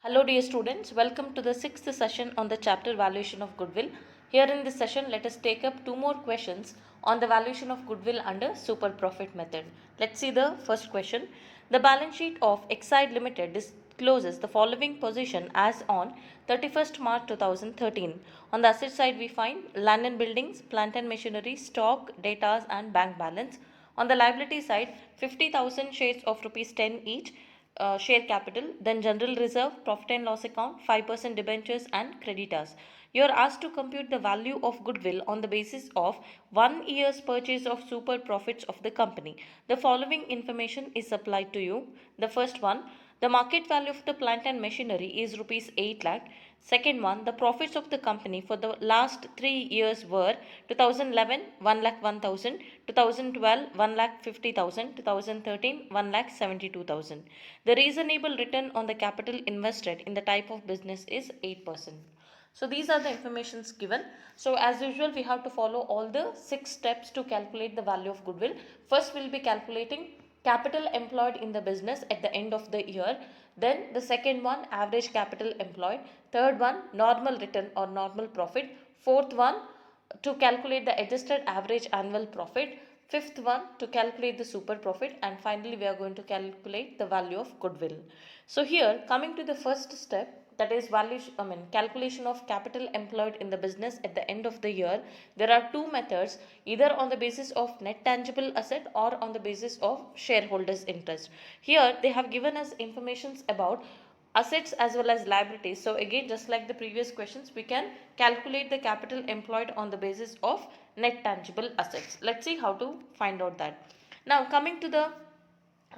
Hello dear students, welcome to the sixth session on the chapter valuation of goodwill. Here in this session, let us take up two more questions on the valuation of goodwill under super profit method. Let's see the first question. The balance sheet of Exide Limited discloses the following position as on 31st March 2013. On the asset side, we find land and buildings, plant and machinery, stock, data and bank balance. On the liability side, 50,000 shares of rupees 10 each, share capital, then general reserve, profit and loss account, 5% debentures and creditors. You are asked to compute the value of goodwill on the basis of 1 year's purchase of super profits of the company. The following information is supplied to you. The first one, the market value of the plant and machinery is rupees 8 lakh. Second one, the profits of the company for the last 3 years were 2011 1 lakh 1000, 2012 1 lakh 50,000, 2013 1 lakh 72,000. The reasonable return on the capital invested in the type of business is 8%. So these are the informations given. So as usual, we have to follow all the 6 steps to calculate the value of goodwill. First, we'll be calculating capital employed in the business at the end of the year. Then the second one, average capital employed. Third one, normal return or normal profit. Fourth one, to calculate the adjusted average annual profit. Fifth one, to calculate the super profit. And finally, we are going to calculate the value of goodwill. So here, coming to the first step, that is calculation of capital employed in the business at the end of the year. There are two methods, either on the basis of net tangible asset or on the basis of shareholders interest. Here they have given us informations about assets as well as liabilities. So again, just like the previous questions, we can calculate the capital employed on the basis of net tangible assets. Let's see how to find out that. Now coming to the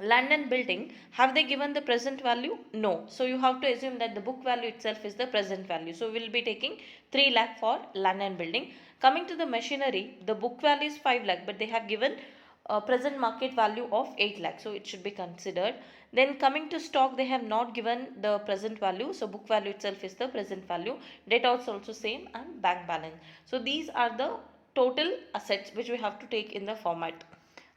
land and building, have they given the present value? No. So you have to assume that the book value itself is the present value. So we will be taking 3 lakh for land and building. Coming to the machinery, the book value is 5 lakh, but they have given present market value of 8 lakh. So it should be considered. Then coming to stock, they have not given the present value. So book value itself is the present value. Debt also same, and bank balance. So these are the total assets which we have to take in the format.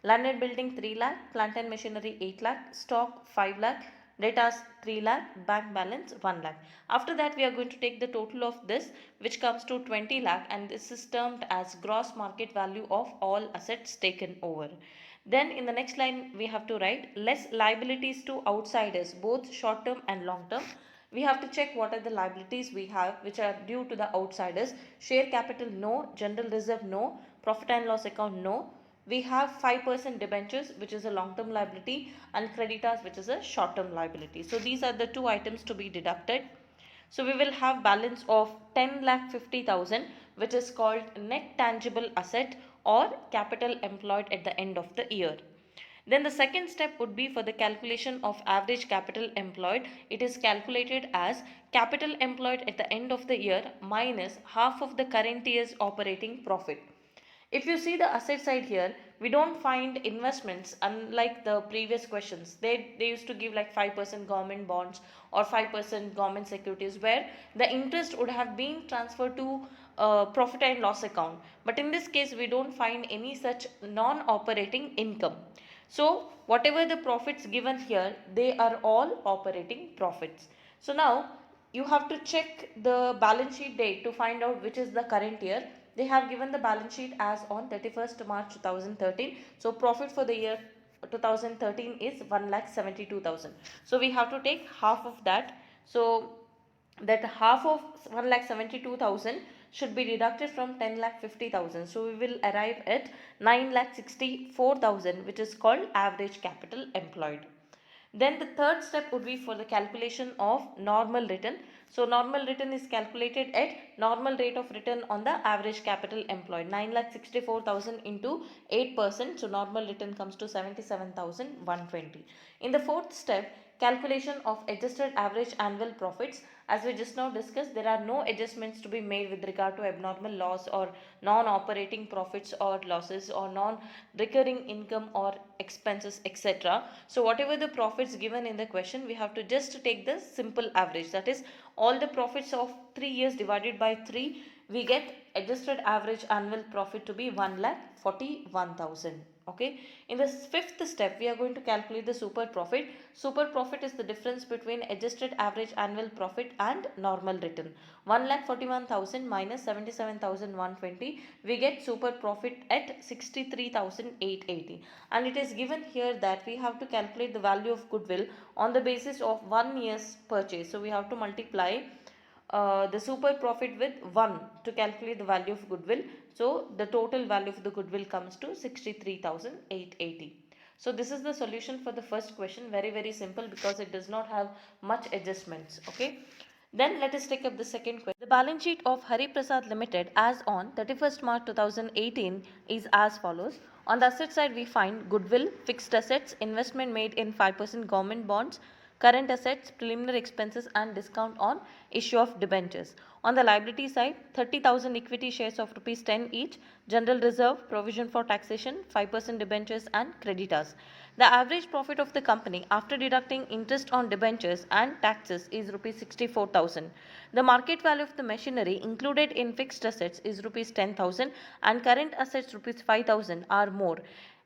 Land and building 3 lakh, plant and machinery 8 lakh, stock 5 lakh, data 3 lakh, bank balance 1 lakh. After that, we are going to take the total of this, which comes to 20 lakh, and this is termed as gross market value of all assets taken over. Then in the next line, we have to write less liabilities to outsiders, both short term and long term. We have to check what are the liabilities we have which are due to the outsiders. Share capital no, general reserve no, profit and loss account no. We have 5% debentures, which is a long term liability, and creditors, which is a short term liability. So these are the two items to be deducted. So we will have balance of 10 lakh 50,000, which is called net tangible asset or capital employed at the end of the year. Then the second step would be for the calculation of average capital employed. It is calculated as capital employed at the end of the year minus half of the current year's operating profit. If you see the asset side here, we don't find investments unlike the previous questions. They used to give like 5% government bonds or 5% government securities where the interest would have been transferred to profit and loss account. But in this case, we don't find any such non-operating income. So whatever the profits given here, they are all operating profits. So now you have to check the balance sheet date to find out which is the current year. They have given the balance sheet as on 31st March 2013. So profit for the year 2013 is 1,72,000. So we have to take half of that. So that half of 1,72,000 should be deducted from 10,50,000. So we will arrive at 9,64,000, which is called average capital employed. Then the third step would be for the calculation of normal return. So normal return is calculated at normal rate of return on the average capital employed. 9,64,000 into 8%. So normal return comes to 77,120. In the fourth step, calculation of adjusted average annual profits. As we just now discussed, there are no adjustments to be made with regard to abnormal loss or non-operating profits or losses or non-recurring income or expenses, etc. So whatever the profits given in the question, we have to just take the simple average, that is all the profits of 3 years divided by 3, we get adjusted average annual profit to be 1,41,000. Okay, in the fifth step we are going to calculate the super profit. Super profit is the difference between adjusted average annual profit and normal return. 1,41,000 minus 77,120, we get super profit at 63,880, and it is given here that we have to calculate the value of goodwill on the basis of 1 year's purchase. So we have to multiply the super profit with 1 to calculate the value of goodwill. So the total value of the goodwill comes to 63,880. So this is the solution for the first question. Very simple, because it does not have much adjustments. Okay. Then let us take up the second question. The balance sheet of Hari Prasad Limited as on 31st March 2018 is as follows. On the asset side, we find goodwill, fixed assets, investment made in 5% government bonds, current assets, preliminary expenses and discount on issue of debentures. On the liability side, 30,000 equity shares of rupees 10 each, general reserve, provision for taxation, 5% debentures and creditors. The average profit of the company after deducting interest on debentures and taxes is rupees 64,000. The market value of the machinery included in fixed assets is rupees 10,000 and current assets rupees 5,000 are more.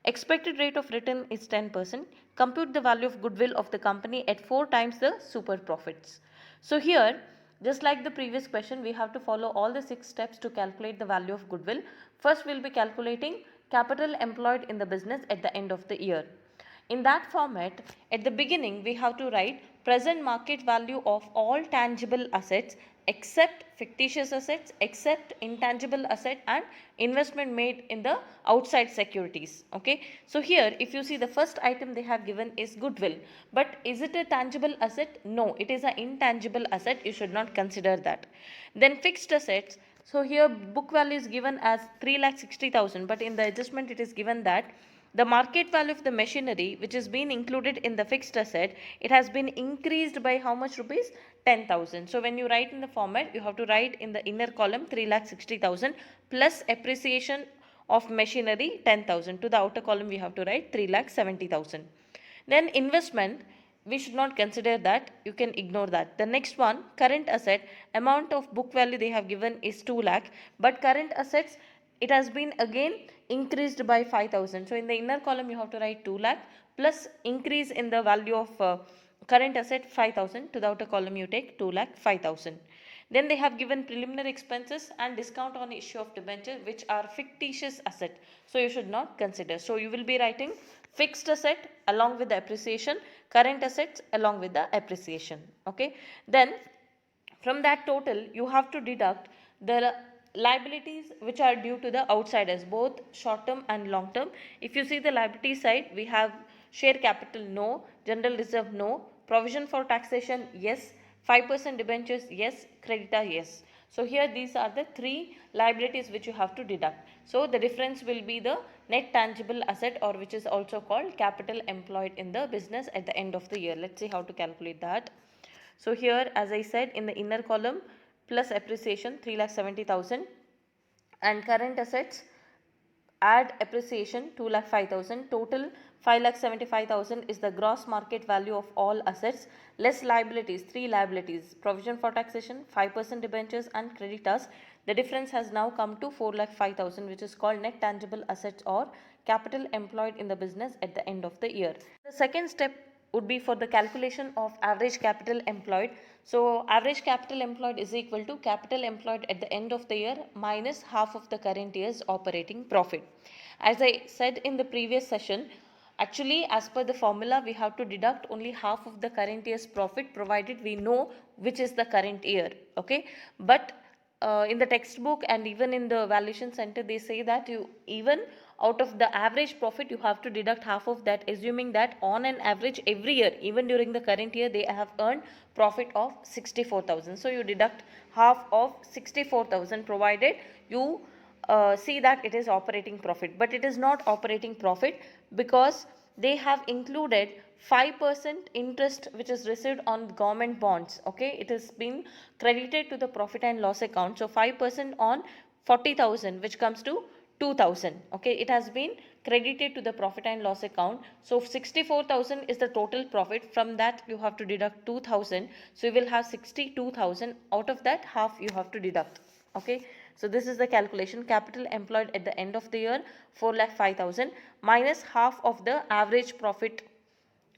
Expected rate of return is 10%. Compute the value of goodwill of the company at 4 times the super profits. So here, just like the previous question, we have to follow all the 6 steps to calculate the value of goodwill. First, we will be calculating capital employed in the business at the end of the year. In that format, at the beginning, we have to write present market value of all tangible assets except fictitious assets, except intangible asset and investment made in the outside securities. Okay. So here, if you see, the first item they have given is goodwill. But is it a tangible asset? No, it is an intangible asset. You should not consider that. Then fixed assets. So here book value is given as 3,60,000, but in the adjustment it is given that the market value of the machinery which is being included in the fixed asset, it has been increased by how much rupees? 10,000. So when you write in the format, you have to write in the inner column 3,60,000 plus appreciation of machinery 10,000. To the outer column we have to write 3,70,000. Then investment, we should not consider that, you can ignore that. The next one, current asset, amount of book value they have given is 2 lakh, but current assets, it has been again increased by 5,000. So in the inner column you have to write 2 lakh plus increase in the value of current asset 5,000. To the outer column you take 2 lakh 5,000. Then they have given preliminary expenses and discount on issue of debenture, which are fictitious asset. So you should not consider. So you will be writing fixed asset along with the appreciation, current assets along with the appreciation. Okay. Then from that total you have to deduct the liabilities which are due to the outsiders, both short term and long term. If you see the liability side, we have share capital no, general reserve no, provision for taxation yes, 5% debentures yes, creditor yes. So here these are the 3 liabilities which you have to deduct. So the difference will be the net tangible asset, or which is also called capital employed in the business at the end of the year. Let's see how to calculate that. So here, as I said, in the inner column plus appreciation 3,70,000 and current assets add appreciation 2,05,000, total 5,75,000 is the gross market value of all assets less liabilities, 3 liabilities, provision for taxation, 5% debentures and creditors. The difference has now come to 4,05,000, which is called net tangible assets or capital employed in the business at the end of the year. The second step would be for the calculation of average capital employed. So average capital employed is equal to capital employed at the end of the year minus half of the current year's operating profit. As I said in the previous session, actually as per the formula we have to deduct only half of the current year's profit, provided we know which is the current year. Okay, but in the textbook and even in the valuation center they say that you even out of the average profit you have to deduct half of that, assuming that on an average every year, even during the current year, they have earned profit of 64,000. So you deduct half of 64,000 provided you see that it is operating profit, but it is not operating profit because they have included 5% interest which is received on government bonds. Okay, it has been credited to the profit and loss account. So 5% on 40,000, which comes to 2,000. Okay, it has been credited to the profit and loss account. So 64,000 is the total profit. From that you have to deduct 2,000. So you will have 62,000. Out of that, half you have to deduct. Okay, So this is the calculation. Capital employed at the end of the year 4,05,000 minus half of the average profit,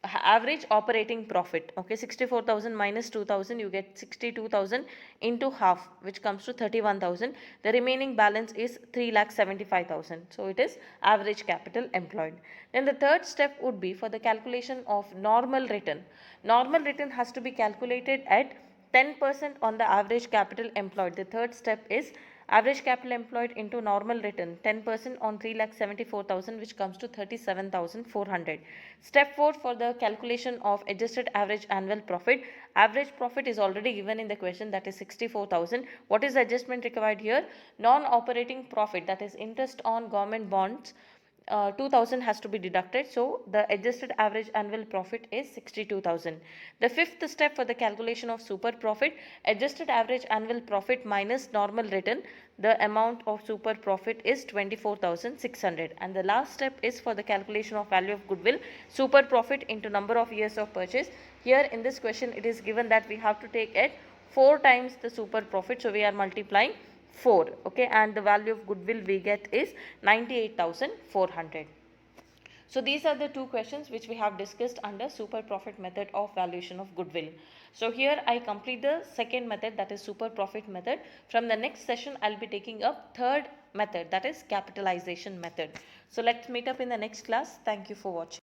average operating profit. Okay, 64,000 minus 2,000, you get 62,000 into half, which comes to 31,000. The remaining balance is 3,75,000. So it is average capital employed. Then the third step would be for the calculation of normal return. Normal return has to be calculated at 10% on the average capital employed. The third step is average capital employed into normal return, 10% on 3,74,000, which comes to 37,400. Step 4 for the calculation of adjusted average annual profit. Average profit is already given in the question, that is 64,000. What is the adjustment required here? Non-operating profit, that is interest on government bonds, 2,000 has to be deducted. So the adjusted average annual profit is 62,000. The fifth step for the calculation of super profit, adjusted average annual profit minus normal return. The amount of super profit is 24,600. And the last step is for the calculation of value of goodwill, super profit into number of years of purchase. Here in this question it is given that we have to take it 4 times the super profit. So we are multiplying 4. Okay, and the value of goodwill we get is 98,400. So these are the two questions which we have discussed under super profit method of valuation of goodwill. So here I complete the second method, that is super profit method. From the next session I'll be taking up third method, that is capitalization method. So let's meet up in the next class. Thank you for watching.